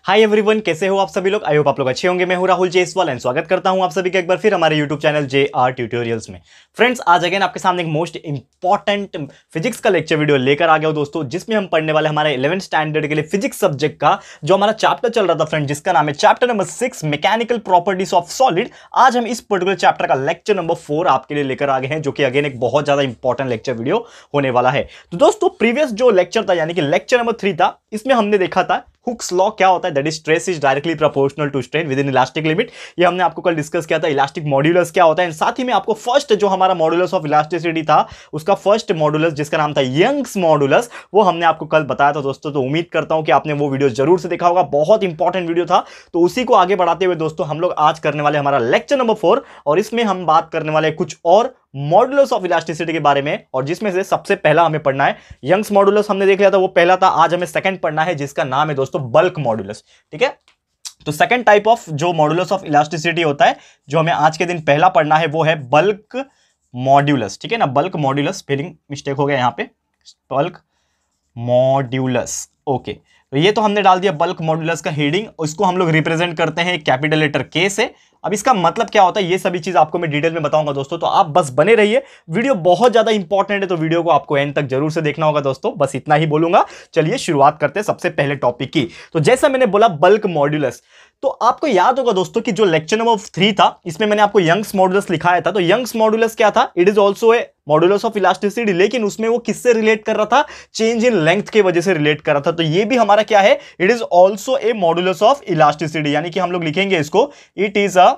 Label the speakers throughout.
Speaker 1: Hi everyone, कैसे हो आप सभी लोग। आई होप आप लोग अच्छे होंगे। मैं हूं राहुल जेसवाल एंड स्वागत करता हूं आप सभी का एक बार फिर हमारे यूट्यूब चैनल JR ट्यूटोरियल्स में। फ्रेंड्स, आज अगेन आपके सामने एक मोस्ट इंपॉर्टेंट फिजिक्स का लेक्चर वीडियो लेकर आ गया हूं दोस्तों, जिसमें हम पढ़ने वाले हमारे 11th स्टैंडर्ड के लिए फिजिक्स सब्जेक्ट का जो हमारा चैप्टर चल रहा था फ्रेंड, जिसका नाम है chapter number 6 mechanical properties of solid. आज हम इस पर्टिकुलर चैप्टर का लेक्चर नंबर 4 आपके लिए लेकर आ गए हैं, जो कि अगेन एक बहुत ज्यादा इंपॉर्टेंट लेक्चर वीडियो होने वाला है। तो दोस्तों, प्रीवियस जो लेक्चर था यानी कि लेक्चर नंबर 3 था, इसमें हमने देखा था हुक्स लॉ क्या होता है, that is stress is directly proportional to strain within elastic limit. ये हमने आपको कल डिस्कस किया था। इलास्टिक मॉड्यूलस क्या होता है, साथ ही में आपको फर्स्ट जो हमारा मॉड्यूलस ऑफ इलास्टिसिटी था, उसका फर्स्ट मॉड्यूलस जिसका नाम था यंग्स मॉड्यूलस, वो हमने आपको कल बताया था दोस्तों। तो उम्मीद करता हूं कि आपने वो वीडियो जरूर से देखा होगा, बहुत इंपॉर्टेंट वीडियो था। तो उसी को आगे बढ़ाते हुए दोस्तों, हम लोग आज करने वाले हमारा लेक्चर नंबर 4, और इसमें हम बात करने वाले कुछ और मॉड्यूलस ऑफ इलास्टिसिटी के बारे में, और जिसमें से सबसे पहला हमें पढ़ना है यंग्स मॉड्यूलस। हमने देख लिया था, वो पहला था। आज हमें सेकंड पढ़ना है, जिसका नाम है दोस्तों बल्क मॉड्यूलस। ठीक है, तो सेकंड टाइप ऑफ जो मॉड्यूलस ऑफ इलास्टिसिटी होता है, जो हमें आज के दिन पहला पढ़ना है, वो है बल्क मॉड्यूलस। ठीक है ना, बल्क मॉड्यूलस, स्पेलिंग मिस्टेक हो गया यहां पे, बल्क मॉड्यूलस। ओके, तो ये तो हमने डाल दिया बल्क मॉड्यूलस का हेडिंग। इसको हम लोग रिप्रेजेंट करते हैं कैपिटल लेटर K से। अब इसका मतलब क्या होता है, ये सभी चीज आपको मैं डिटेल में बताऊंगा दोस्तों, तो आप बस बने रहिए। वीडियो बहुत ज्यादा इंपॉर्टेंट है, तो वीडियो को आपको एंड तक जरूर से देखना होगा दोस्तों। बस इतना ही बोलूंगा। चलिए शुरुआत करते हैं सबसे पहले टॉपिक की। तो जैसा मैंने बोला बल्क मॉड्यूलस, तो आपको याद होगा दोस्तों कि जो लेक्चर नंबर 3 था, इसमें मैंने आपको यंग्स मॉड्यूलस लिखाया था। तो यंग्स मॉड्यूलस क्या था, it is also a modulus of elasticity, लेकिन उसमें वो किससे रिलेट कर रहा था, चेंज इन लेंथ की वजह से रिलेट कर रहा था। तो ये भी हमारा क्या है, it is also a modulus of elasticity, यानी कि हम लोग लिखेंगे इसको, it is a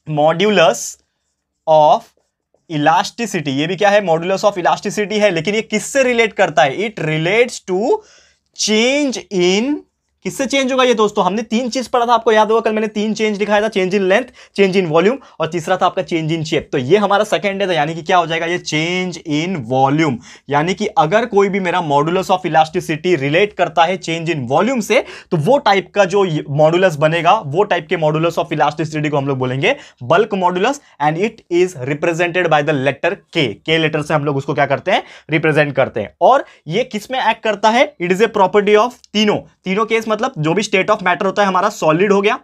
Speaker 1: modulus of elasticity. ये भी क्या है, मॉड्यूलस ऑफ इलास्टिसिटी है, लेकिन ये किससे रिलेट करता है, it relates to change in, किससे चेंज होगा ये दोस्तों, हमने 3 चीज पढ़ा था, आपको याद होगा कल मैंने 3 चेंज दिखाया था, change in length, change in volume, और तीसरा था आपका चेंज इन शेप। तो ये हमारा सेकंड है, तो यानी कि क्या हो जाएगा, ये चेंज इन वॉल्यूम। यानी कि अगर कोई भी मेरा मॉड्यूलस ऑफ इलास्टिसिटी रिलेट करता है चेंज इन वॉल्यूम से, तो वो टाइप का जो मॉड्यूलस बनेगा, वो टाइप के मॉड्यूलस ऑफ इलास्टिसिटी को हम लोग बोलेंगे bulk modulus, and it is represented by the letter K letter से हम लोग उसको क्या करते हैं, रिप्रेजेंट करते हैं। और ये किस में एक्ट करता है, it is a property of तीनों केस, मतलब जो भी स्टेट ऑफ मैटर होता है हमारा, सॉलिड हो गया,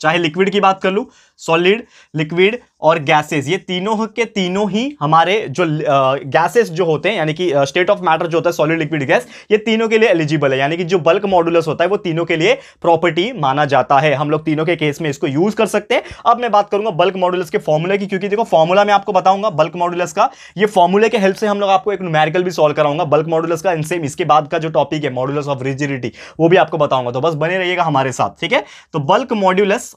Speaker 1: चाहे लिक्विड की बात कर लूं, सॉलिड, लिक्विड और गैसेस, ये तीनों के तीनों ही हमारे जो गैसेस जो होते हैं, यानी कि स्टेट ऑफ मैटर जो होता है, सॉलिड, लिक्विड, गैस, ये तीनों के लिए एलिजिबल है। यानी कि जो बल्क मॉड्यूलस होता है वो तीनों के लिए प्रॉपर्टी माना जाता है। हम लोग तीनों के केस में इसको यूज कर सकते हैं। अब मैं बात करूंगा बल्क मॉड्यूलस के फॉर्मूले की, क्योंकि देखो फॉर्मूला मैं आपको बताऊंगा बल्क मॉड्यूलस का, ये फॉर्मूले के हेल्प से हम लोग आपको एक न्यूमेरिकल भी सॉल्व कराऊंगा बल्क मॉड्यूलस का। सेम इसके बाद का जो टॉपिक है मॉड्यूलस ऑफ रिजिडिटी, वो भी आपको बताऊंगा, तो बस बने रहिएगा हमारे साथ। ठीक है, तो बल्क मॉड्यूलस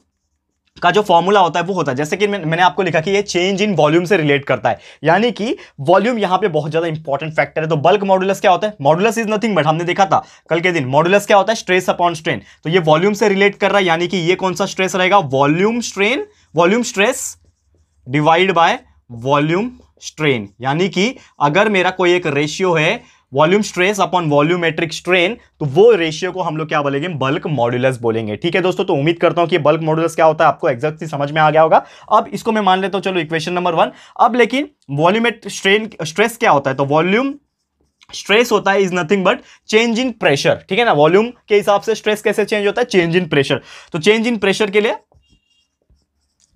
Speaker 1: का जो फॉर्मूला होता है वो होता है, जैसे कि मैंने आपको लिखा कि ये चेंज इन वॉल्यूम से रिलेट करता है, यानी कि वॉल्यूम यहां पे बहुत ज्यादा इंपॉर्टेंट फैक्टर है। तो बल्क मॉड्यूलस क्या होता है, मॉड्यूलस इज नथिंग बट, हमने देखा था कल के दिन, मॉड्यूलस क्या होता है, स्ट्रेस अपॉन स्ट्रेन। तो ये वॉल्यूम से रिलेट कर रहा है, यानी कि ये कौन सा स्ट्रेस रहेगा, volume strain, volume stress divide by volume strain. यानी कि अगर मेरा कोई एक रेशियो है volume stress upon volumetric strain, तो वो रेशियो को हम लोग क्या बोलेंगे, बल्क मॉड्यूलस बोलेंगे। ठीक है दोस्तों, तो उम्मीद करता हूं कि बल्क मॉड्यूलस क्या होता है आपको एग्जैक्टली समझ में आ गया होगा। अब इसको मैं मान लेता हूं, चलो इक्वेशन नंबर 1। अब लेकिन वॉल्यूमेट्रिक स्ट्रेस क्या होता है, तो वॉल्यूम स्ट्रेस होता है is nothing but change in pressure. ठीक है ना, वॉल्यूम के हिसाब से स्ट्रेस कैसे चेंज होता है, चेंज इन प्रेशर। तो चेंज इन प्रेशर के लिए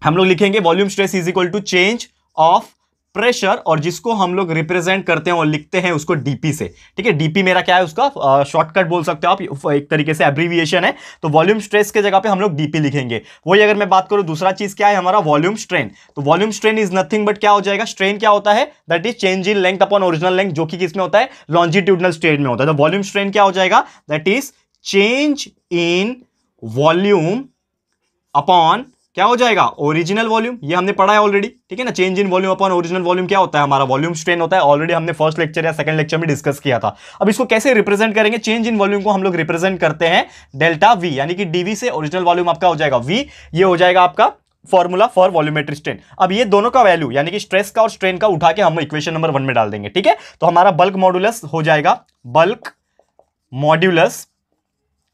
Speaker 1: हम लोग लिखेंगे volume stress is equal to change of pressure, और जिसको हम लोग रिप्रेजेंट करते हैं और लिखते हैं उसको डीपी से। ठीक है, डीपी मेरा क्या है, उसका शॉर्टकट बोल सकते हो आप, एक तरीके से एब्रीविएशन है। तो वॉल्यूम स्ट्रेस के जगह पे हम लोग डीपी लिखेंगे। वही अगर मैं बात करूं, दूसरा चीज क्या है हमारा, वॉल्यूम स्ट्रेन। तो volume strain is nothing but क्या हो जाएगा, स्ट्रेन क्या होता है, that is change in length upon original length, जो कि किसमें होता है, लॉन्जिट्यूडनल स्ट्रेन में होता है। तो वॉल्यूम स्ट्रेन क्या हो जाएगा, that is change in volume upon क्या हो जाएगा, ओरिजिनल वॉल्यूम। ये हमने पढ़ा है ऑलरेडी। ठीक है ना, change in volume upon original volume क्या होता है, हमारा वॉल्यूम स्ट्रेन होता है। ऑलरेडी हमने फर्स्ट लेक्चर या सेकंड लेक्चर में डिस्कस किया था। अब इसको कैसे रिप्रेजेंट करेंगे, चेंज इन वॉल्यूम को हम लोग रिप्रेजेंट करते हैं डेल्टा वी, यानी कि डीवी से ओरिजिनल वॉल्यूम आपका हो जाएगा वी, ये हो जाएगा आपका फॉर्मूला फॉर वॉल्यूमेट्रिक स्ट्रेन। अब ये दोनों का वैल्यू यानी कि स्ट्रेस का और स्ट्रेन का उठा के हम इक्वेशन नंबर 1 में डाल देंगे। ठीक है, तो हमारा बल्क मॉड्यूलस हो जाएगा, bulk modulus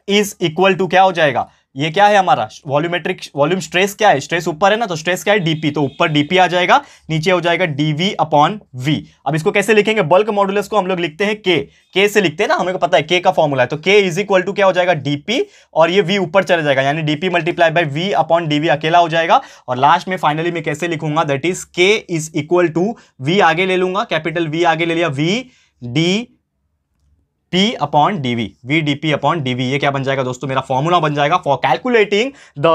Speaker 1: is equal to क्या हो जाएगा, ये क्या है हमारा वॉल्यूमेट्रिक वॉल्यूम स्ट्रेस क्या है, स्ट्रेस ऊपर है ना, तो स्ट्रेस क्या है डीपी, तो ऊपर डीपी आ जाएगा, नीचे हो जाएगा डीवी अपॉन वी। अब इसको कैसे लिखेंगे, बल्क मॉडुलस को हम लोग लिखते हैं के से लिखते हैं ना, हमें को पता है के का फॉर्मूला है, तो के इज इक्वल टू क्या हो जाएगा डीपी, और ये वी ऊपर चले जाएगा, यानी DP multiply by V upon DV अकेला हो जाएगा, और लास्ट में फाइनली मैं कैसे लिखूंगा, that is K is equal to V आगे ले लूंगा, कैपिटल वी आगे ले लिया, V D P upon DV, V D P upon DV, ये क्या बन जाएगा दोस्तों, मेरा फॉर्मूला बन जाएगा for calculating the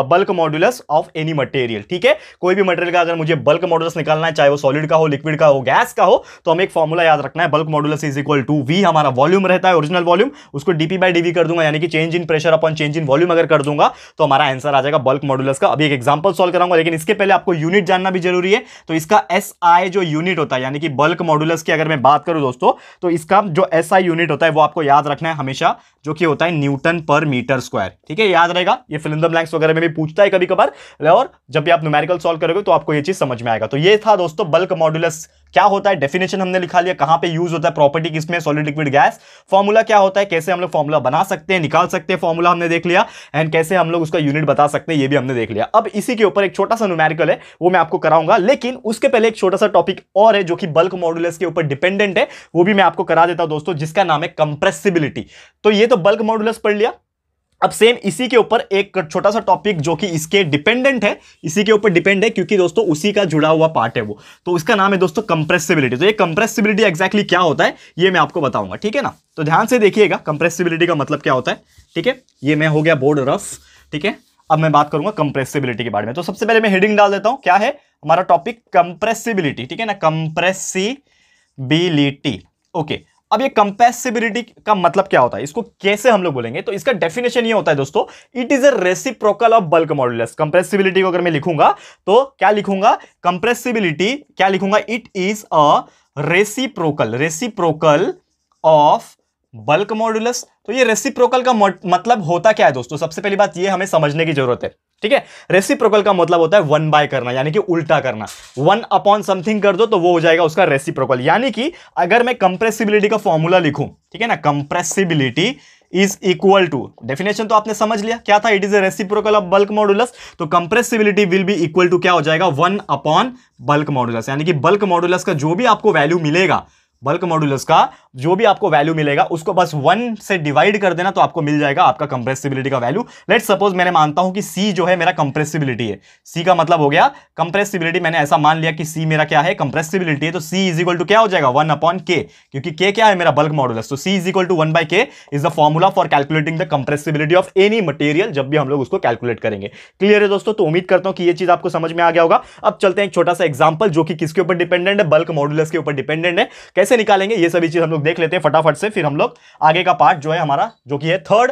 Speaker 1: bulk modulus of any material. ठीक है, कोई भी मटेरियल का अगर मुझे बल्क मॉडुलस निकालना है, चाहे वो सॉलिड का हो, लिक्विड का हो, गैस का हो, तो हमें एक फॉर्मूला याद रखना है, bulk modulus is equal to V, हमारा वॉल्यूम रहता है ओरिजिनल वॉल्यूम, उसको डीपी बाय डीवी कर दूंगा, यानी कि change in pressure upon change in volume अगर कर दूंगा तो हमारा आंसर आ जाएगा बल्क मॉडुलस का। अभी एक एग्जांपल सॉल्व कराऊंगा, लेकिन इसके पहले आपको यूनिट जानना भी जरूरी है। तो इसका SI जो यूनिट होता है, यानी कि बल्क मॉडुलस की अगर मैं बात करूं दोस्तों, तो इसका जो SI यूनिट होता है वो आपको याद रखना है हमेशा, जो कि होता है न्यूटन पर मीटर स्क्वायर। ठीक है, याद रहेगा, ये फिल इन द ब्लैंक्स वगैरह में भी पूछता है कभी कभार, और जब भी आप न्यूमेरिकल सॉल्व करोगे तो आपको ये चीज समझ में आएगा। तो ये था दोस्तों बल्क मॉडुलस क्या होता है, डेफिनेशन हमने लिखा लिया, कहां पे यूज होता है, प्रॉपर्टी किसमें, सॉलिड लिक्विड गैस, फॉर्मूला क्या होता है, कैसे हम लोग फॉर्मूला बना सकते हैं, निकाल सकते हैं फॉर्मूला हमने देख लिया, एंड कैसे हम लोग उसका यूनिट बता सकते हैं ये भी हमने देख लिया। अब इसी के ऊपर एक छोटा सा न्यूमेरिकल है, वो मैं आपको कराऊंगा, लेकिन उसके पहले एक छोटा सा टॉपिक और है जो कि बल्क मॉडुलस के ऊपर डिपेंडेंट है, वो भी मैं आपको करा देता हूं दोस्तों, जिसका नाम है कंप्रेसिबिलिटी। तो ये तो बल्क मॉडुलस पढ़ लिया, अब सेम इसी के ऊपर एक छोटा सा टॉपिक जो कि इसके डिपेंडेंट है, इसी के ऊपर डिपेंड है, क्योंकि दोस्तों उसी का जुड़ा हुआ पार्ट है वो, तो उसका नाम है दोस्तों कंप्रेसिबिलिटी। तो ये कंप्रेसिबिलिटी एग्जैक्टली क्या होता है ये मैं आपको बताऊंगा, ठीक है ना, तो ध्यान से देखिएगा कंप्रेसिबिलिटी का मतलब क्या होता है। ठीक है, ये मैं हो गया बोर्ड रफ। ठीक है, अब मैं बात करूंगा कंप्रेसिबिलिटी के बारे में। तो सबसे पहले मैं हेडिंग डाल देता हूं, क्या है हमारा टॉपिक, कंप्रेसिबिलिटी। ठीक है ना, कंप्रेसिबिलिटी। ओके, अब ये कंप्रेसिबिलिटी का मतलब क्या होता है, इसको कैसे हम लोग बोलेंगे, तो इसका डेफिनेशन ये होता है दोस्तों, it is a reciprocal of bulk modulus. Compressibility को अगर मैं लिखूंगा तो क्या लिखूंगा, कंप्रेसिबिलिटी क्या लिखूंगा, it is a reciprocal of bulk modulus. तो ये रेसिप्रोकल का मतलब होता क्या है दोस्तों, सबसे पहली बात ये हमें समझने की जरूरत है। ठीक है, रेसिप्रोकल का मतलब होता है 1/, करना, यानी कि उल्टा करना, 1 अपॉन समथिंग कर दो तो वो हो जाएगा उसका रेसिप्रोकल। यानी कि अगर मैं कंप्रेसिबिलिटी का फॉर्मूला लिखूं, ठीक है ना, compressibility is equal to, definition तो आपने समझ लिया क्या था, it is a reciprocal of bulk modulus, तो compressibility will be equal to क्या हो जाएगा, 1 अपॉन बल्क मॉडुलस, यानी कि बल्क मॉडुलस का जो भी आपको वैल्यू मिलेगा, बल्क मॉडुलस का जो भी आपको वैल्यू मिलेगा उसको बस 1 से डिवाइड कर देना, तो आपको मिल जाएगा आपका कंप्रेसिबिलिटी का वैल्यू। लेट्स सपोज मैंने मानता हूं कि C जो है मेरा कंप्रेसिबिलिटी है, C का मतलब हो गया कंप्रेसिबिलिटी, मैंने ऐसा मान लिया कि C मेरा क्या है, कंप्रेसिबिलिटी है, तो C इज इक्वल टू क्या हो जाएगा, 1 अपॉन K, क्योंकि K क्या है मेरा बल्क मॉडुलस, तो C is equal to 1/K is the formula for calculating the compressibility of any material, जब भी हम लोग उसको कैलकुलेट करेंगे। क्लियर है दोस्तों, तो उम्मीद करता हूं कि ये चीज आपको समझ में आ गया होगा। अब चलते हैं एक छोटा सा एग्जांपल जो कि किसके ऊपर डिपेंडेंट है, बल्क मॉडुलस के ऊपर डिपेंडेंट है, कैसे निकालेंगे ये सभी चीज हम लोग देख लेते हैं फटाफट से, फिर हम लोग आगे का पार्ट जो है हमारा, जो कि है थर्ड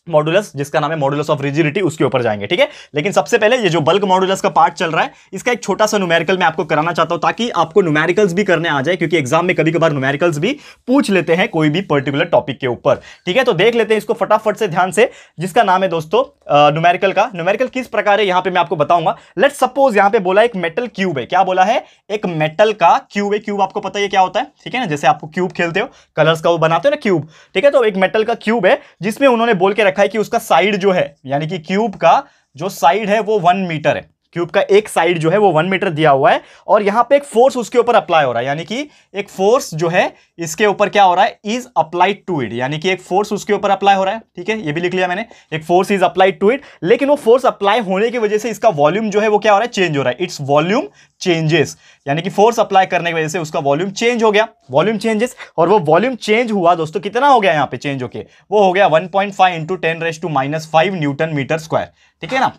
Speaker 1: मॉडुलस, जिसका नाम है मॉडुलस ऑफ रिजिडिटी, उसके ऊपर जाएंगे। ठीक है, लेकिन सबसे पहले ये जो बल्क मॉडुलस का पार्ट चल रहा है, इसका एक छोटा सा न्यूमेरिकल मैं आपको कराना चाहता हूं, ताकि आपको न्यूमेरिकल्स भी करने आ जाए, क्योंकि एग्जाम में कभी कभार न्यूमेरिकल्स भी पूछ लेते हैं कोई भी पर्टिकुलर टॉपिक के ऊपर। ठीक है, तो देख लेते हैं इसको फटाफट से ध्यान से, जिसका नाम है दोस्तों न्यूमेरिकल का। न्यूमेरिकल किस प्रकार है यहां पे मैं आपको बताऊंगा। लेट्स सपोज यहां पे बोला एक मेटल क्यूब है, क्या बोला है, एक मेटल का क्यूब है। क्यूब आपको पता है क्या होता है, ठीक है ना, जैसे आपको क्यूब खेलते हो, कलर्स का वो बनाते हो ना क्यूब, ठीक है, तो एक मेटल का क्यूब है जिसमें उन्होंने बोल के रखा है कि उसका साइड जो है, यानी कि क्यूब का जो साइड है वो 1 मीटर है, क्यूब का एक साइड जो है वो 1 मीटर दिया हुआ है, और यहां पे एक फोर्स उसके ऊपर अप्लाई हो रहा है, यानी कि एक फोर्स जो है इसके ऊपर क्या हो रहा है, इज अप्लाइड टू इट, यानी कि एक फोर्स उसके ऊपर अप्लाई हो रहा है। ठीक है, ये भी लिख लिया मैंने, एक force is applied to it, लेकिन वो फोर्स अप्लाई होने की वजह से इसका वॉल्यूम जो है वो क्या हो रहा है, चेंज हो रहा है, इट्स वॉल्यूम चेंजेस, यानी कि फोर्स अप्लाई करने की वजह से उसका वॉल्यूम चेंज हो गया, वॉल्यूम चेंजेस, और वो वॉल्यूम चेंज हुआ दोस्तों, कितना हो गया यहां पे चेंज होके, वो हो गया 1.5 इंटू 10⁻⁻⁵ न्यूटन मीटर स्क्वायर। ठीक है ना,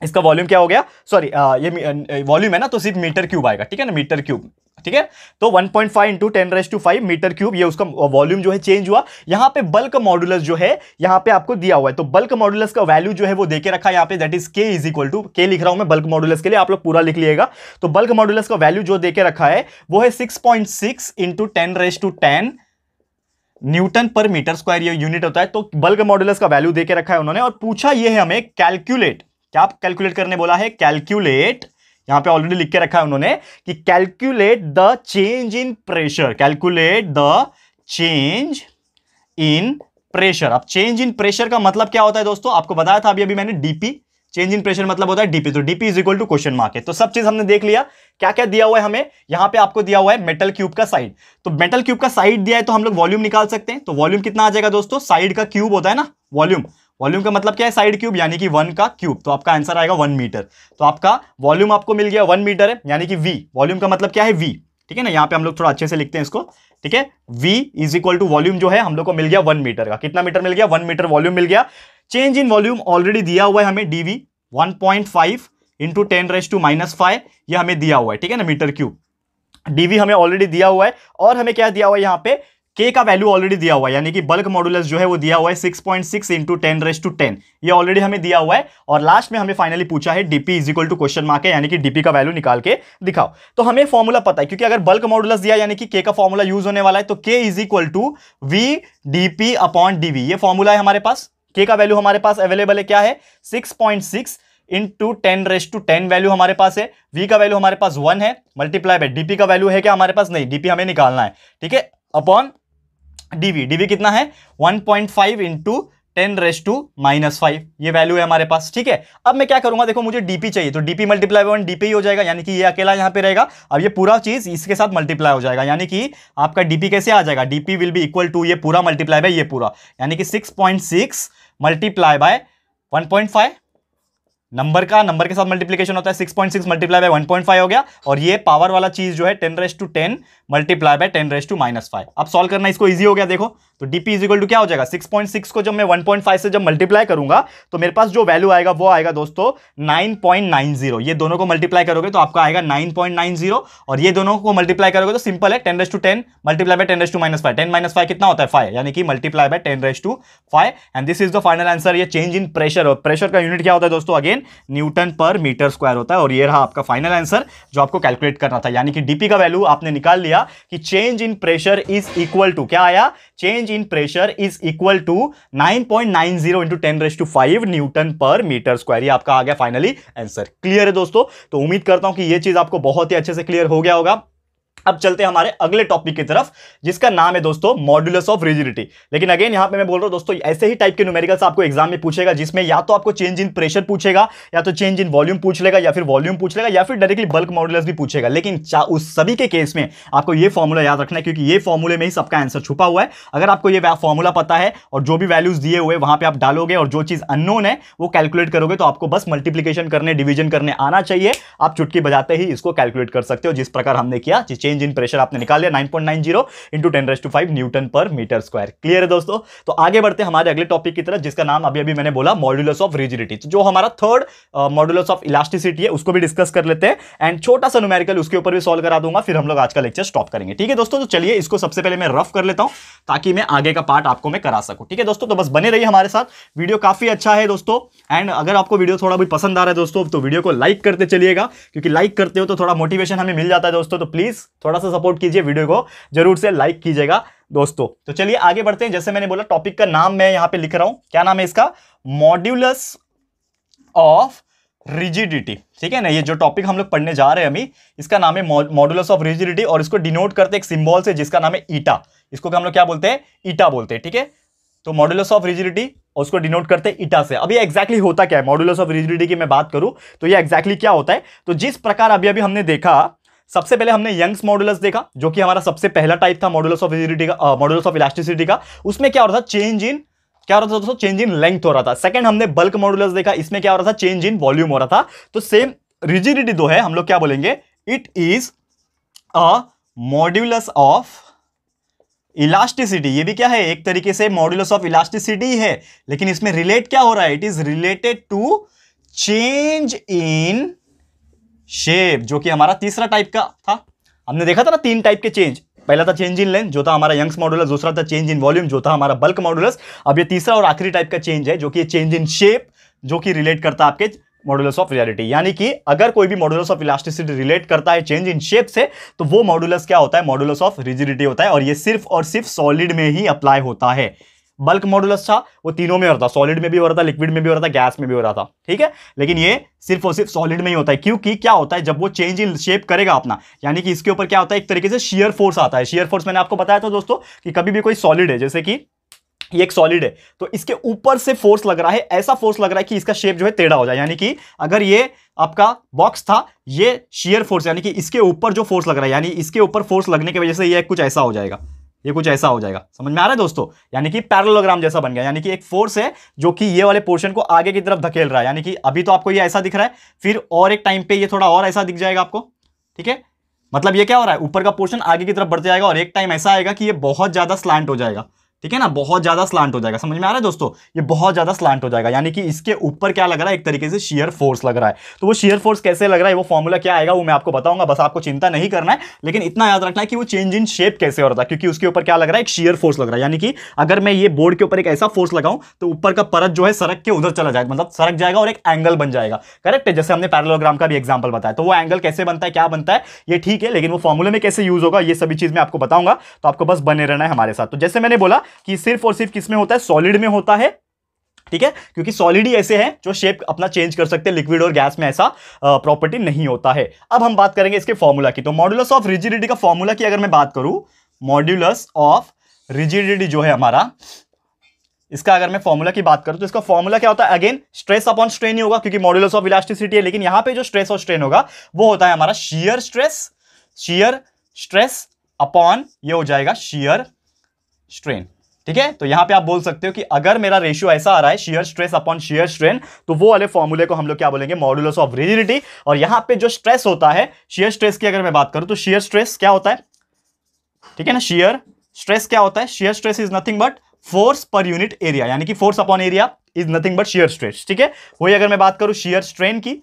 Speaker 1: इसका वॉल्यूम क्या हो गया, सॉरी ये वॉल्यूम है ना, तो सिर्फ मीटर क्यूब आएगा, ठीक है ना, मीटर क्यूब। ठीक है, तो 1.5 इंटू 10⁵ मीटर क्यूब, ये उसका वॉल्यूम जो है चेंज हुआ। यहां पे बल्क मॉडुलस जो है यहां पे आपको दिया हुआ है, तो बल्क मॉडुलस का वैल्यू जो है वो देके रखा है यहां पे, that is K is equal to, K लिख रहा हूं मैं बल्क मॉडुलस के लिए, आप लोग पूरा लिख लिएगा। तो बल्क मॉडुलस का वैल्यू जो देके रखा है वो है 6.6 into 10⁻10 Newton per metre square, ये यूनिट होता है। तो बल्क मॉडुलस का वैल्यू देके रखा है उन्होंने, और पूछा ये है हमें कैलकुलेट, क्या कैलकुलेट करने बोला है, कैलकुलेट, यहां पे ऑलरेडी लिख के रखा है उन्होंने कि calculate the change in pressure, calculate the change in pressure. अब चेंज इन प्रेशर का मतलब क्या होता है दोस्तों, आपको बताया था अभी अभी मैंने, डीपी। चेंज इन प्रेशर मतलब होता है डीपी, तो DP is equal to question mark है। तो सब चीज हमने देख लिया। क्या क्या दिया हुआ है हमें, यहां पे आपको दिया हुआ है मेटल क्यूब का साइड। तो मेटल क्यूब का साइड दिया है तो हम लोग वॉल्यूम निकाल सकते हैं। तो वॉल्यूम कितना आ जाएगा दोस्तों, साइड का क्यूब होता है ना वॉल्यूम। वॉल्यूम का मतलब क्या है, साइड क्यूब, यानी कि 1 का क्यूब। तो आपका आंसर आएगा 1 मीटर। तो आपका वॉल्यूम आपको मिल गया 1 मीटर है, यानी कि वी। वॉल्यूम का मतलब क्या है, वी। ठीक है ना, यहां पे हम लोग थोड़ा अच्छे से लिखते हैं इसको। ठीक है, V is equal to volume जो है हम लोग को मिल गया 1 मीटर का। कितना मीटर मिल गया, 1 मीटर वॉल्यूम मिल गया। चेंज इन वॉल्यूम ऑलरेडी दिया हुआ है हमें, डीवी 1.5 इंटू 10⁻⁻⁵ ये हमें दिया हुआ है। ठीक है ना, मीटर क्यूब। डीवी हमें ऑलरेडी दिया हुआ है। और हमें क्या दिया हुआ है यहाँ पे, के का वैल्यू ऑलरेडी दिया हुआ है, यानी कि बल्क मॉडुलस जो है वो दिया हुआ है 6.6 इंटू 10⁻10। ये ऑलरेडी हमें दिया हुआ है। और लास्ट में हमें फाइनली पूछा है DP is equal to question mark है, यानी कि डीपी का वैल्यू निकाल के दिखाओ। तो हमें फॉर्मूला पता है, क्योंकि अगर बल्क मॉडुलस दिया यानी कि के का फॉर्मूला यूज होने वाला है। तो K is equal to V DP upon DV, ये फॉर्मूला है हमारे पास। के का वैल्यू हमारे पास अवेलेबल है, क्या है 6.6 इंटू 10⁻10 वैल्यू हमारे पास है। वी का वैल्यू हमारे पास 1 है, मल्टीप्लाई बाय डीपी का वैल्यू है क्या हमारे पास, नहीं, डीपी हमें निकालना है। ठीक है, अपॉन डीवी। डीवी कितना है 1.5 इंटू 10⁻⁻5, ये वैल्यू है हमारे पास। ठीक है, अब मैं क्या करूंगा, देखो मुझे डीपी चाहिए, तो डीपी मल्टीप्लाई बाय 1 डीपी ही हो जाएगा, यानी कि ये अकेला यहां पे रहेगा। अब ये पूरा चीज इसके साथ मल्टीप्लाई हो जाएगा, यानी कि आपका डीपी कैसे आ जाएगा, DP will be equal to ये पूरा मल्टीप्लाई बाय ये पूरा, यानी कि 6.6 मल्टीप्लाई बाय 1.5। नंबर के साथ मल्टीप्लिकेशन होता है, 6.6 मल्टीप्लाई बाय 1.5 हो गया। और ये पावर वाला चीज जो है 10⁻10 मल्टीप्लाई बाय 10⁻⁻5। अब सॉल्व करना इसको इजी हो गया। देखो तो डीपी इज इक्वल टू क्या हो जाएगा, 6.6 को जब मैं 1.5 से जब मल्टीप्लाई करूंगा तो मेरे पास जो वैल्यू आएगा वो आएगा दोस्तों 9.90। ये दोनों को मल्टीप्लाई करोगे तो आपका आएगा 9.90, और ये दोनों को मल्टीप्लाई करोगे तो सिंपल है 10⁻10 मल्टीप्लाई बाय 10⁻⁻5। 10⁻5 कितना होता है 5, यानी कि multiply by 10⁻5। And this is the final answer. ये चेंज इन प्रेशर, और प्रेशर का यूनिट क्या होता है दोस्तों, again Newton per metre square होता है। और ये रहा आपका फाइनल आंसर जो आपको कैलकुलेट करना था, यानी कि डीपी का वैल्यू आपने निकाल लिया कि change in pressure is equal to, क्या आया, change in pressure is equal to 9.90 into 10⁻5 newton per metre square. ये आपका आ गया फाइनली आंसर। क्लियर है दोस्तों, तो उम्मीद करता हूं कि ये चीज आपको बहुत ही अच्छे से क्लियर हो गया होगा। अब चलते हैं हमारे अगले टॉपिक की तरफ, जिसका नाम है दोस्तों मॉड्यूलस ऑफ रिजिडिटी। लेकिन अगेन यहां पे मैं बोल रहा हूं दोस्तों, ऐसे ही टाइप के न्यूमेरिकल्स आपको एग्जाम में पूछेगा, जिसमें या तो आपको चेंज इन प्रेशर पूछेगा, या तो चेंज इन वॉल्यूम पूछ लेगा, या फिर वॉल्यूम पूछ लेगा, या फिर डायरेक्टली बल्क मॉड्यूलस भी पूछेगा। लेकिन उस सभी के केस में आपको ये फॉर्मूला याद रखना है, क्योंकि ये फॉर्मूले में ही सबका आंसर छुपा हुआ है। अगर आपको ये फॉर्मूला पता है और जो भी वैल्यूज दिए हुए वहां पे आप डालोगे, और जो चीज अननोन है वो कैलकुलेट करोगे, तो आपको बस मल्टीप्लीकेशन करने, डिवीजन करने आना चाहिए। आप चुटकी बजाते ही इसको कैलकुलेट कर सकते हो, जिस प्रकार हमने किया। चेंज इन प्रेशर आपने निकाल लिया 9.90 into 10⁻5 newton per metre square. Clear है दोस्तों, तो आगे बढ़ते हैं हमारे अगले टॉपिक की तरफ, जिसका नाम अभी अभी मैंने बोला मॉड्यूलस ऑफ रिजिडिटी। तो जो हमारा थर्ड मॉड्यूलस ऑफ इलास्टिसिटी है उसको भी डिस्कस कर लेते हैं, एंड छोटा सा न्यूमेरिकल उसके ऊपर भी सॉल्व करा दूंगा, फिर हम लोग आज का लेक्चर स्टॉप करेंगे। ठीक है दोस्तों, तो चलिए इसको सबसे पहले मैं रफ कर लेता हूं, ताकि मैं आगे का पार्ट आपको मैं करा सकूं। ठीक है दोस्तों, तो बस बने रहिए हमारे साथ, वीडियो काफी अच्छा है दोस्तों। एंड अगर आपको वीडियो थोड़ा भी पसंद आ रहा है दोस्तों, तो वीडियो को लाइक करते चलिएगा, क्योंकि लाइक करते हो तो थोड़ा मोटिवेशन हमें मिल जाता है दोस्तों। तो प्लीज थोड़ा सा सपोर्ट कीजिए, वीडियो को जरूर से लाइक कीजिएगा दोस्तों। तो चलिए आगे बढ़ते हैं। जैसे मैंने बोला, टॉपिक का नाम मैं यहां पे लिख रहा हूं, क्या नाम है इसका, मॉड्यूलस ऑफ रिजिडिटी। ठीक है ना, ये जो टॉपिक हम लोग पढ़ने जा रहे हैं अभी, इसका नाम है मॉड्यूलस ऑफ रिजिडिटी, और इसको डिनोट करते हैं एक सिंबल से, जिसका नाम है ईटा। इसको हम लोग क्या बोलते हैं, ईटा बोलते हैं। ठीक है, तो मॉड्यूलस ऑफ रिजिडिटी, उसको डिनोट करते हैं ईटा से। अब ये एग्जैक्टली होता क्या है, मॉड्यूलस ऑफ रिजिडिटी की मैं बात करूं तो ये एग्जैक्टली क्या होता है, तो जिस प्रकार अभी अभी हमने देखा, सबसे पहले हमने यंग्स मॉड्यूलस देखा, जो कि हमारा सबसे पहला टाइप था मॉड्यूलस ऑफ रिजिडिटी का, मॉड्यूलस ऑफ इलास्टिसिटी का। उसमें क्या हो रहा था, चेंज इन, क्या हो रहा था दोस्तों, चेंज इन लेंथ हो रहा था। सेकंड हमने बल्क मॉड्यूलस देखा, इसमें क्या हो रहा था, चेंज इन वॉल्यूम हो रहा था। तो सेम रिजिडिटी दो है, हम लोग क्या बोलेंगे, it is a modulus of elasticity. ये भी क्या है, एक तरीके से मॉड्यूलस ऑफ इलास्टिसिटी है, लेकिन इसमें रिलेट क्या हो रहा है, it is related to change in shape, जो कि हमारा तीसरा टाइप का था। हमने देखा था ना 3 टाइप के चेंज, पहला था चेंज इन लेंथ जो था हमारा यंग्स मॉड्यूलस, दूसरा था चेंज इन वॉल्यूम जो था हमारा बल्क मॉड्यूलस। अब ये तीसरा और आखिरी टाइप का चेंज है, जो कि चेंज इन शेप, जो कि रिलेट करता है आपके मॉड्यूलस ऑफ रियलिटी। यानी कि अगर कोई भी मॉड्यूलस ऑफ इलास्टिसिटी रिलेट करता है चेंज इन शेप से, तो वो मॉड्यूलस क्या होता है, मॉड्यूलस ऑफ रिजिडिटी होता है। और ये सिर्फ और सिर्फ सॉलिड में ही अप्लाई होता है। बल्क मॉड्यूलस था वो तीनों में हो रहा था, सॉलिड में भी हो रहा था, लिक्विड में भी हो रहा था, गैस में भी हो रहा था। ठीक है, लेकिन ये सिर्फ और सिर्फ सॉलिड में ही होता है, क्योंकि क्या होता है, जब वो चेंज इन शेप करेगा अपना, यानी कि इसके ऊपर क्या होता है, एक तरीके से शियर फोर्स आता है। शियर फोर्स मैंने आपको बताया था दोस्तों, कि कभी भी कोई सॉलिड है, जैसे कि ये एक सॉलिड है, तो इसके ऊपर से फोर्स लग रहा है, ऐसा फोर्स लग रहा है कि इसका शेप जो है टेढ़ा हो जाए। यानी कि अगर ये आपका बॉक्स था, ये शेयर फोर्स, यानी कि इसके ऊपर जो फोर्स लग रहा है, यानी इसके ऊपर फोर्स लगने की वजह से ये कुछ ऐसा हो जाएगा, ये कुछ ऐसा हो जाएगा। समझ में आ रहा है दोस्तों? यानी कि पैरेललोग्राम जैसा बन गया। यानी कि एक फोर्स है जो कि ये वाले पोर्शन को आगे की तरफ धकेल रहा है। यानी कि अभी तो आपको ये ऐसा दिख रहा है, फिर और एक टाइम पे ये थोड़ा और ऐसा दिख जाएगा आपको। ठीक है, मतलब ये क्या हो रहा है, ऊपर का पोर्शन आगे की तरफ बढ़ते जाएगा और एक टाइम ऐसा आएगा कि ये बहुत ज्यादा स्लैंट हो जाएगा। ठीक है ना, बहुत ज्यादा स्लांट हो जाएगा। समझ में आ रहा है दोस्तों? ये बहुत ज्यादा स्लांट हो जाएगा, यानी कि इसके ऊपर क्या लग रहा है, एक तरीके से शियर फोर्स लग रहा है। तो वो शियर फोर्स कैसे लग रहा है, वो फॉर्मूला क्या आएगा वो मैं आपको बताऊंगा, बस आपको चिंता नहीं करना है। लेकिन इतना याद रखना है कि वो चेंज इन शेप कैसे हो रहा था, क्योंकि उसके ऊपर क्या लग रहा है, एक शियर फोर्स लग रहा है। यानी कि अगर मैं ये बोर्ड के ऊपर एक ऐसा फोर्स लगाऊं तो ऊपर का परत जो है सरक के उधर चला जाएगा, मतलब सरक जाएगा और एक एंगल बन जाएगा। करेक्ट है, जैसे हमने पैरेललोग्राम का भी एग्जांपल बताया। तो वो एंगल कैसे बनता है, क्या बनता है, ये ठीक है, लेकिन वो फॉर्मूले में कैसे यूज होगा, ये सभी चीज मैं आपको बताऊंगा। तो आपको बस बने रहना है हमारे साथ। तो जैसे मैंने बोला कि सिर्फ और सिर्फ किसमें होता है, सॉलिड में होता है। ठीक है, क्योंकि सॉलिड ही ऐसे हैं जो शेप अपना चेंज कर सकते हैं, लिक्विड और गैस में ऐसा प्रॉपर्टी नहीं होता है। अब हम बात करेंगे इसके फॉर्मूला की। तो मॉड्यूलस ऑफ रिजिडिटी का फॉर्मूला की अगर मैं बात करूं, मॉड्यूलस ऑफ रिजिडिटी जो है हमारा, इसका अगर मैं फॉर्मूला की बात करूं तो इसका फॉर्मूला क्या होता है, अगेन स्ट्रेस अपॉन स्ट्रेन ही होगा, क्योंकि मॉड्यूलस ऑफ इलास्टिसिटी है। लेकिन यहां पे जो स्ट्रेस और स्ट्रेन होगा वो होता है हमारा शियर स्ट्रेस अपॉन ये हो जाएगा शियर स्ट्रेन। ठीक है, तो यहां पे आप बोल सकते हो कि अगर मेरा रेशियो ऐसा आ रहा है shear stress upon shear strain, तो वो वाले फॉर्मूले को हम लोग क्या बोलेंगे, मॉड्यूलस ऑफ रिजिडिटी। और यहां पे जो स्ट्रेस होता है, शियर स्ट्रेस की अगर मैं बात करूं तो शियर स्ट्रेस क्या होता है, ठीक है ना, शियर स्ट्रेस क्या होता है, shear stress is nothing but force per unit area, यानी कि force upon area is nothing but shear stress. ठीक है, वही अगर मैं बात करूं शियर स्ट्रेन की,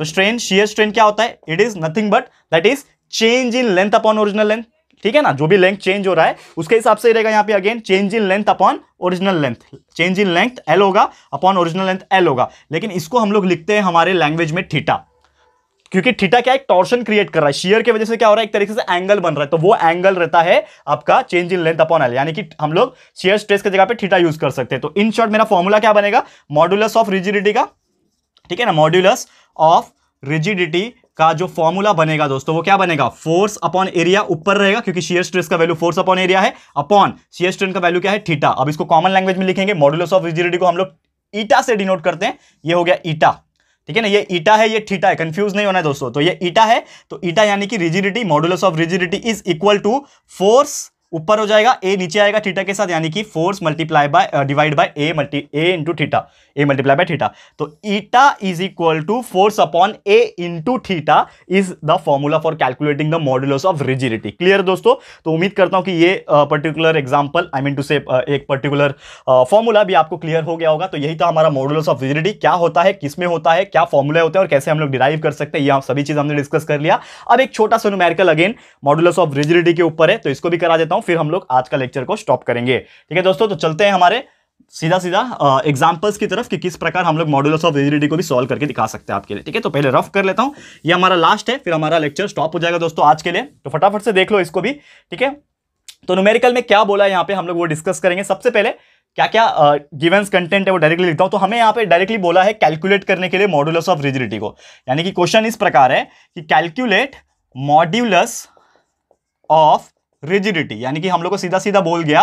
Speaker 1: तो शियर स्ट्रेन क्या होता है, it is nothing but that is change in length upon original length. ठीक है ना, जो भी लेंथ चेंज हो रहा है उसके हिसाब से रहेगा यहां पे, again change in length upon original length, change in length L होगा अपॉन ओरिजिनल लेंथ एल होगा। लेकिन इसको हम लोग लिखते हैं हमारे लैंग्वेज में थीटा, क्योंकि थीटा क्या, एक टॉर्शन क्रिएट कर रहा है, शियर की वजह से क्या हो रहा है, एक तरीके से एंगल बन रहा है। तो वो एंगल रहता है आपका change in length upon L, यानी कि हम लोग शियर स्ट्रेस की जगह पे थीटा यूज कर सकते हैं। तो इन शॉर्ट मेरा फॉर्मूला क्या बनेगा, मॉड्यूलस ऑफ रिजिडिटी का। ठीक है ना, मॉड्यूलस ऑफ रिजिडिटी का जो फॉर्मूला बनेगा दोस्तों, वो क्या बनेगा, फोर्स अपॉन एरिया ऊपर रहेगा, क्योंकि शियर स्ट्रेस का वैल्यू फोर्स अपॉन एरिया है, अपॉन शियर स्ट्रेन का वैल्यू क्या है, थीटा। अब इसको कॉमन लैंग्वेज में लिखेंगे, मॉड्यूलस ऑफ रिजिडिटी को हम लोग ईटा से डिनोट करते हैं, ये हो गया ईटा। ठीक है ना, ये ईटा है, ये थीटा है, कंफ्यूज नहीं होना है दोस्तों। तो ये ईटा है, तो ईटा यानी कि rigidity, modulus of rigidity is equal to force ऊपर हो जाएगा, ए नीचे आएगा थीटा के साथ, यानी कि force multiply by divide by A into theta, A multiply by theta. तो eta is equal to force upon A into theta is the formula for calculating the modulus of rigidity. Clear दोस्तों? तो उम्मीद करता हूं कि ये particular example, I mean two से एक पर्टिकुलर फॉर्मूला भी आपको क्लियर हो गया होगा। तो यही था हमारा मॉड्यूलस ऑफ रिजिडिटी, क्या होता है, किसमें होता है, क्या फॉर्मूला होता है और कैसे हम लोग डिराइव कर सकते हैं, ये सभी चीज हमने डिस्कस कर लिया। अब एक छोटा सा numerical again modulus of rigidity के ऊपर है, तो इसको भी करा देता हूं, फिर हम लोग आज का लेक्चर को स्टॉप करेंगे। ठीक है दोस्तों, तो चलते हैं हमारे सीधा सीधा एग्जांपल्स की तरफ कि किस प्रकार हम लोग मॉड्यूलस ऑफ रिजिडिटी को भी सॉल्व करके दिखा सकते हैं आपके लिए। ठीक है, तो पहले रफ कर लेता हूं, ये हमारा लास्ट है, फिर हमारा लेक्चर स्टॉप हो जाएगा दोस्तों आज के लिए। तो फटाफट से देख लो इसको भी। ठीक है, तो न्यूमेरिकल में क्या बोला है यहां पे हम लोग वो डिस्कस करेंगे। सबसे पहले क्या क्या गिवंस कंटेंट है वो डायरेक्टली लिखता हूं। तो हमें यहां पे डायरेक्टली बोला है कैलकुलेट करने के लिए मॉड्यूलस ऑफ रिजिडिटी को, यानी कि क्वेश्चन इस प्रकार है कि कैलकुलेट मॉड्यूलस ऑफ रिजिडिटी, यानी कि हम लोग को सीधा सीधा बोल गया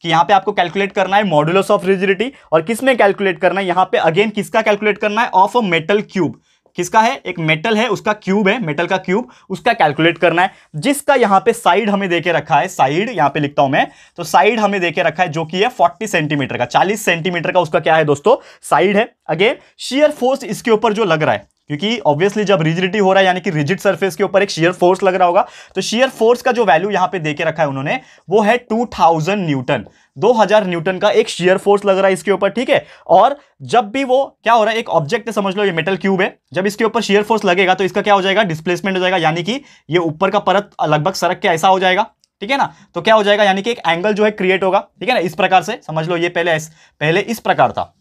Speaker 1: कि यहां पे आपको कैलकुलेट करना है मॉड्यूलस ऑफ रिजिडिटी। और किसमें कैलकुलेट करना है, यहां पे अगेन किसका कैलकुलेट करना है, ऑफ अ मेटल क्यूब। किसका है, एक मेटल है, उसका क्यूब है, मेटल का क्यूब, उसका कैलकुलेट करना है, जिसका यहां पे साइड हमें देके रखा है, साइड यहां पे लिखता हूं मैं, तो साइड हमें देके रखा है जो कि है 40 सेंटीमीटर का, 40 सेंटीमीटर का उसका क्या है दोस्तों, साइड है। अगेन शियर फोर्स इसके ऊपर जो लग रहा है, क्योंकि ऑब्वियसली जब रिजिडिटी हो रहा है यानी कि रिजिड सरफेस के ऊपर एक शियर फोर्स लग रहा होगा, तो शियर फोर्स का जो वैल्यू यहां पे देके रखा है उन्होंने, वो है 2000 न्यूटन, 2000 न्यूटन का एक शियर फोर्स लग रहा है इसके ऊपर। ठीक है, और जब भी वो क्या हो रहा है, एक ऑब्जेक्ट है, समझ लो ये मेटल क्यूब है, जब इसके ऊपर शियर फोर्स लगेगा तो इसका क्या हो जाएगा, डिस्प्लेसमेंट हो जाएगा, यानी कि ये ऊपर का परत लगभग सरक के ऐसा हो जाएगा। ठीक है ना, तो क्या हो जाएगा, यानी कि एक एंगल जो है क्रिएट होगा। ठीक है ना, इस प्रकार से समझ लो, ये पहले इस प्रकार था,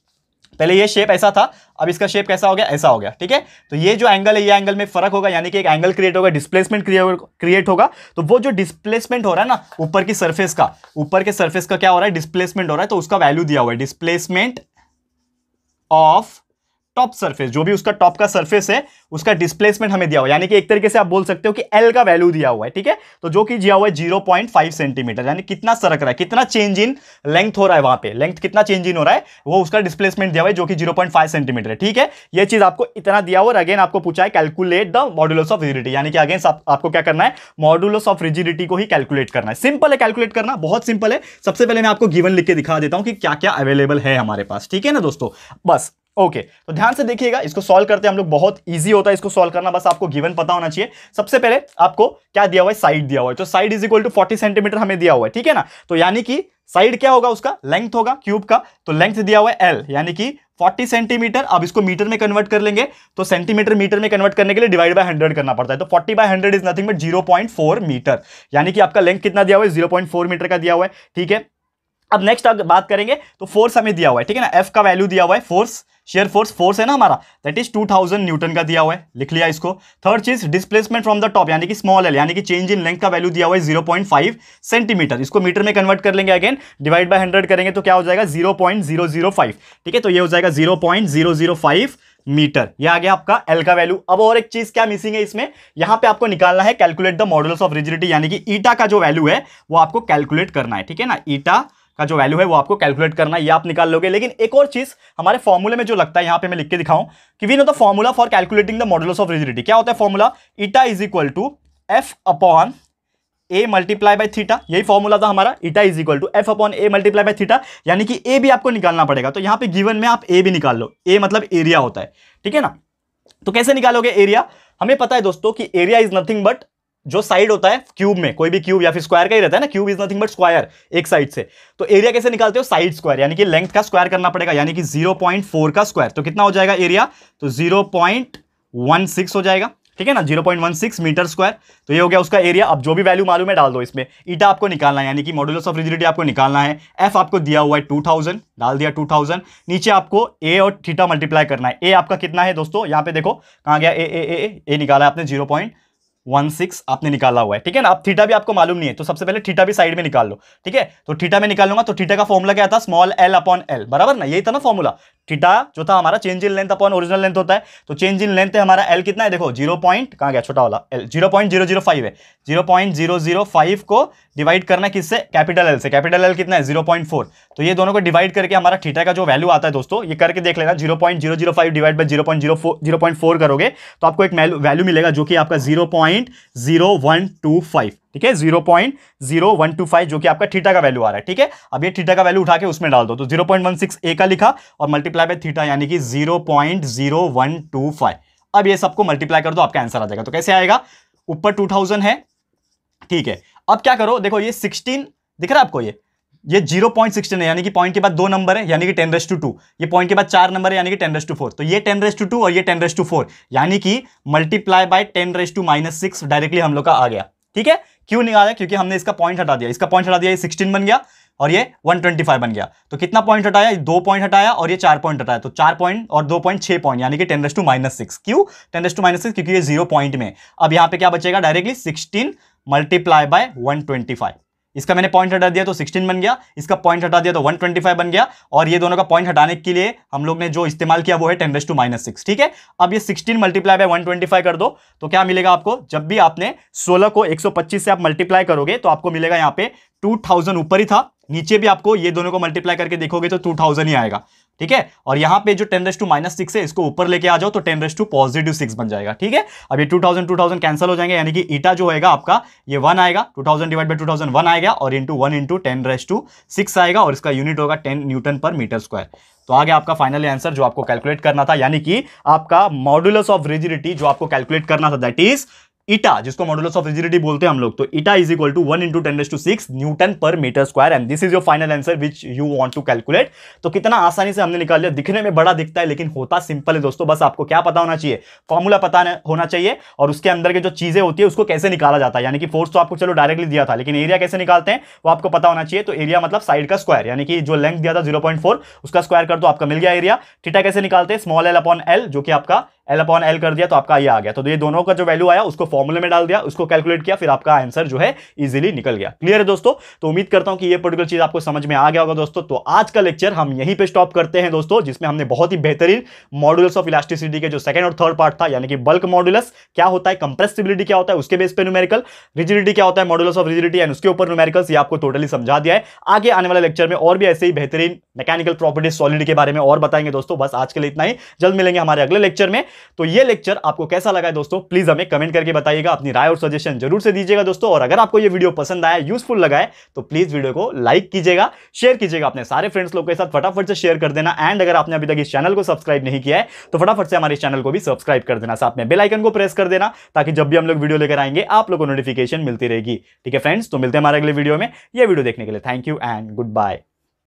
Speaker 1: पहले ये शेप ऐसा था, अब इसका शेप कैसा हो गया, ऐसा हो गया। ठीक है, तो ये जो एंगल है, ये एंगल में फर्क होगा, यानी कि एक एंगल क्रिएट होगा, डिस्प्लेसमेंट क्रिएट होगा। तो वो जो डिस्प्लेसमेंट हो रहा है ना ऊपर की सरफेस का, ऊपर के सरफेस का क्या हो रहा है, डिस्प्लेसमेंट हो रहा है, तो उसका वैल्यू दिया हुआ है, डिस्प्लेसमेंट ऑफ टॉप सरफेस, जो भी उसका टॉप का सरफेस है उसका डिस्प्लेसमेंट हमें दिया हुआ है, यानी कि एक तरीके से आप बोल सकते हो कि एल का वैल्यू दिया हुआ है, ठीक है। तो जो कि दिया हुआ है 0.5 सेंटीमीटर, यानी कितना सरक रहा है, कितना चेंज इन लेंथ हो रहा है, वहां पे लेंथ कितना चेंज इन हो रहा है वो उसका डिस्प्लेसमेंट दिया हुआ है जो कि 0.5 सेंटीमीटर है, ठीक है। ये चीज आपको इतना दिया हुआ। और अगेन आपको पूछा है calculate the modulus of rigidity, यानी कि अगेन आपको क्या करना है, मॉडुलस ऑफ रिजिडिटी को ही कैलकुलेट करना है। सिंपल है कैलकुलेट करना, बहुत सिंपल है। सबसे पहले मैं आपको गिवन लिख के दिखा देता हूं कि क्या क्या अवेलेबल है हमारे पास, ठीक है ना दोस्तों। बस ओके तो ध्यान से देखिएगा, इसको सॉल्व करते हैं हम लोग, बहुत इजी होता है इसको सॉल्व करना, बस आपको गिवन पता होना चाहिए। सबसे पहले आपको क्या दिया हुआ है, साइड दिया हुआ है, तो side is equal to 40 centimetre हमें दिया हुआ है, ठीक है ना। तो यानी कि साइड क्या होगा, उसका लेंथ होगा क्यूब का, तो लेंथ दिया हुआ है एल, यानी कि 40 सेंटीमीटर। अब इसको मीटर में कन्वर्ट कर लेंगे, तो सेंटीमीटर मीटर में कन्वर्ट करने के लिए डिवाइड बाय 100 करना पड़ता है, तो 40/100 इज नथिंग बट 0.4 मीटर, यानी कि आपका लेंथ कितना दिया हुआ है, 0.4 मीटर का दिया हुआ है, ठीक है। अब नेक्स्ट बात करेंगे तो फोर्स हमें दिया हुआ है, ठीक है ना, एफ का वैल्यू दिया हुआ है, फोर्स शेयर फोर्स है ना हमारा, दैट इज 2000 न्यूटन का दिया हुआ है, लिख लिया इसको। थर्ड चीज डिस्प्लेसमेंट फ्रॉम द टॉप, यानी कि स्मॉल एल, यानी कि चेंज इन लेंथ का वैल्यू दिया हुआ है 0.5 सेंटीमीटर, इसको मीटर में कन्वर्ट कर लेंगे, अगेन डिवाइड बाय 100 करेंगे तो क्या हो जाएगा 0.005, ठीक है। तो ये हो जाएगा 0.005 मीटर, ये आ गया आपका एल का वैल्यू। अब और एक चीज क्या मिसिंग है इसमें, यहां पे आपको निकालना है calculate the modulus of rigidity, यानी कि ईटा का जो वैल्यू है वो आपको कैलकुलेट करना है, ठीक है ना। ईटा का जो वैल्यू है वो आपको कैलकुलेट करना है, ये आप निकाल लोगे। लेकिन एक और चीज हमारे फॉर्मूले में जो लगता है, यहां पे मैं लिख के दिखाऊं कि we know the formula for calculating the modulus of rigidity. क्या होता है formula, eta is equal to F upon A multiply by theta, यही फॉर्मूला था हमारा, eta is equal to F upon A multiply by theta, यानी कि ए भी आपको निकालना पड़ेगा। तो यहां पे गिवन में आप ए भी निकाल लो, ए मतलब एरिया होता है, ठीक है ना। तो कैसे निकालोगे एरिया, हमें पता है दोस्तों कि एरिया इज नथिंग बट जो साइड होता है क्यूब में, कोई भी क्यूब या फिर स्क्वायर का ही रहता है ना, cube is nothing but square एक साइड से। तो एरिया कैसे निकालते हो, साइड स्क्वायर, यानी कि लेंथ का स्क्वायर करना पड़ेगा, यानी कि 0.4 का स्क्वायर, तो कितना हो जाएगा एरिया, तो 0.16 हो जाएगा, ठीक है ना, 0.16 मीटर स्क्वायर। तो ये हो गया उसका एरिया। अब जो भी वैल्यू मालूम है डाल दो इसमें, ईटा आपको निकालना है, यानी कि मॉडुलस ऑफ रिजिडिटी आपको निकालना है, एफ आपको दिया हुआ है 2000, डाल दिया 2000, नीचे आपको ए और थीटा मल्टीप्लाई करना है। ए आपका कितना है दोस्तों, यहां पे देखो कहां गया, ए निकाला आपने 0.16 आपने निकाला हुआ है, ठीक है ना। अब थीटा भी आपको मालूम नहीं है, तो सबसे पहले थीटा भी साइड में निकाल लो, ठीक है। तो थीटा में निकालूंगा, तो थीटा का फॉर्मूला क्या था, स्मॉल एल अपॉन एल, बराबर ना, यही था ना फॉर्मूला। थीटा जो था हमारा change in length upon original length होता है, तो चेंज इन लेंथ है हमारा एल कितना है, देखो 0. कहां गया छोटा वाला एल, 0.005 है, 0.005 को डिवाइड करना किससे, कैपिटल एल से, कैपिटल एल कितना है 0.4, तो ये दोनों को डिवाइड करके हमारा थीटा का जो वैल्यू आता है दोस्तों, ये करके देख लेना, 0.005 डिवाइड बाय 0.4 करोगे तो आपको एक वैल्यू मिलेगा जो कि आपका 0.0125, ठीक है, 0.0125 जो कि आपका थीटा का वैल्यू आ रहा है, ठीक है। अब ये थीटा का वैल्यू उठा के उसमें डाल दो, तो 0.16 ए का लिखा और मल्टीप्लाई बाय थीटा, यानी कि 0.0125। अब ये सबको मल्टीप्लाई कर दो, आपका आंसर आ जाएगा। तो कैसे आएगा, ऊपर 2000 है, ठीक है। अब क्या करो, देखो ये 16 दिख रहा है आपको, ये 0.16 है, यानी कि पॉइंट के बाद 2 नंबर है, यानी कि 10⁻², ये पॉइंट के बाद 4 नंबर है, यानी कि 10⁻4, तो ये 10⁻2 और ये 10⁻4, यानी कि मल्टीप्लाई बाय 10⁻6 डायरेक्टली हम लोग का आ गया, ठीक है। क्यों नहीं आ रहा, क्योंकि हमने इसका पॉइंट हटा दिया, इसका पॉइंट हटा दिया, ये 16 बन गया और ये 125 बन गया। तो कितना पॉइंट हटाया, 2 पॉइंट हटाया और ये 4 पॉइंट हटाया, तो 4 पॉइंट और 2 पॉइंट 6 पॉइंट, यानी कि 10⁻6। क्यों 10⁻6, क्योंकि ये 0 पॉइंट में। अब यहां पे क्या बचेगा, डायरेक्टली 16 मल्टीप्लाई बाय 125, इसका मैंने पॉइंट हटा दिया तो 16 बन गया, इसका पॉइंट हटा दिया तो 125 बन गया, और ये दोनों का पॉइंट हटाने के लिए हम लोग ने जो इस्तेमाल किया वो है 10⁻6, ठीक है। अब ये 16 मल्टीप्लाई बाय 125 कर दो तो क्या मिलेगा आपको, जब भी आपने 16 को 125 से आप मल्टीप्लाई करोगे तो आपको मिलेगा यहाँ पे 2000, ऊपर ही था, नीचे भी आपको ये दोनों को मल्टीप्लाई करके देखोगे तो 2000 ही आएगा, ठीक है। और यहां पे जो 10⁻6 है इसको ऊपर लेके आ जाओ तो 10⁻6 बन जाएगा, ठीक है। अब ये 2000 कैंसिल हो जाएंगे, यानी कि ईटा जो होगा आपका ये 1 आएगा, 2000 डिवाइड बाय 2000 1 आएगा, और इंटू 1 इंटू 10⁻6 आएगा, और इसका यूनिट होगा 10 न्यूटन पर मीटर स्क्वायर। तो आ गया आपका फाइनल आंसर जो आपको कैलकुलेट करना था, यानी कि आपका मॉडुलस ऑफ रिजिडिटी जो आपको कैलकुलेट करना था, दैट इज ईटा, जिसको मॉडुलस ऑफ रिजिडिटी बोलते हैं हम लोग। तो eta is equal to 1 into 10⁻6 newton per metre square, and this is your final answer which you want to calculate. तो कितना आसानी से हमने निकाल लिया, दिखने में बड़ा दिखता है लेकिन होता सिंपल है दोस्तों। बस आपको क्या पता होना चाहिए, फॉर्मूला पता होना चाहिए, और उसके अंदर के जो चीजें होती है उसको कैसे निकाला जाता है। यानी कि फोर्स तो आपको चलो डायरेक्टली दिया था, लेकिन एरिया कैसे निकालते हैं वो आपको पता होना चाहिए। तो एरिया मतलब साइड का स्क्वायर, यानी कि जो लेंथ दिया था 0.4 उसका स्क्वायर कर दो, आपका मिल गया एरिया। थीटा कैसे निकालते हैं, स्मॉल एल अपॉन एल, जो कि आपका L/L कर दिया तो आपका ये आ गया। तो ये दोनों का जो वैल्यू आया उसको फॉर्मूले में डाल दिया, उसको कैलकुलेट किया, फिर आपका आंसर जो है इजीली निकल गया। क्लियर है दोस्तों? तो उम्मीद करता हूं कि ये पर्टिकुलर चीज आपको समझ में आ गया होगा दोस्तों। तो आज का लेक्चर हम यहीं पे स्टॉप करते हैं दोस्तों, जिसमें हमने बहुत ही बेहतरीन मॉडुलस ऑफ इलास्टिसिटी के जो सेकंड और थर्ड पार्ट था, यानी कि बल्क मॉडुलस क्या होता है, कंप्रेसिबिलिटी क्या होता है उसके बेस पे न्यूमेरिकल, रिजिडिटी क्या होता है, मॉडुलस ऑफ रिजिडिटी एंड उसके ऊपर न्यूमेरिकल्स, ये आपको टोटली समझा दिया है। आगे आने वाले लेक्चर में और भी ऐसे ही बेहतरीन मैकेनिकल प्रॉपर्टीज सॉलिड के बारे में और बताएंगे दोस्तों। बस आज के लिए इतना ही, जल्द मिलेंगे हमारे अगले लेक्चर में। तो ये लेक्चर आपको कैसा लगा है दोस्तों, प्लीज हमें कमेंट करके बताइएगा, अपनी राय और सजेशन जरूर से दीजिएगा दोस्तों। और अगर आपको ये वीडियो पसंद आया, यूजफुल लगा है, तो प्लीज वीडियो को लाइक कीजिएगा, शेयर कीजिएगा अपने सारे फ्रेंड्स लोग के साथ, फटाफट से शेयर कर देना। एंड अगर आपने अभी तक इस चैनल को सब्सक्राइब नहीं किया है तो फटाफट से हमारे इस चैनल को भी सब्सक्राइब कर देना, साथ में बेल आइकन को प्रेस कर देना, ताकि जब भी हम लोग वीडियो लेकर आएंगे आप लोगों को नोटिफिकेशन मिलती रहेगी। ठीक है फ्रेंड्स, तो मिलते हैं हमारे अगले वीडियो में। ये वीडियो देखने के लिए thank you and good bye.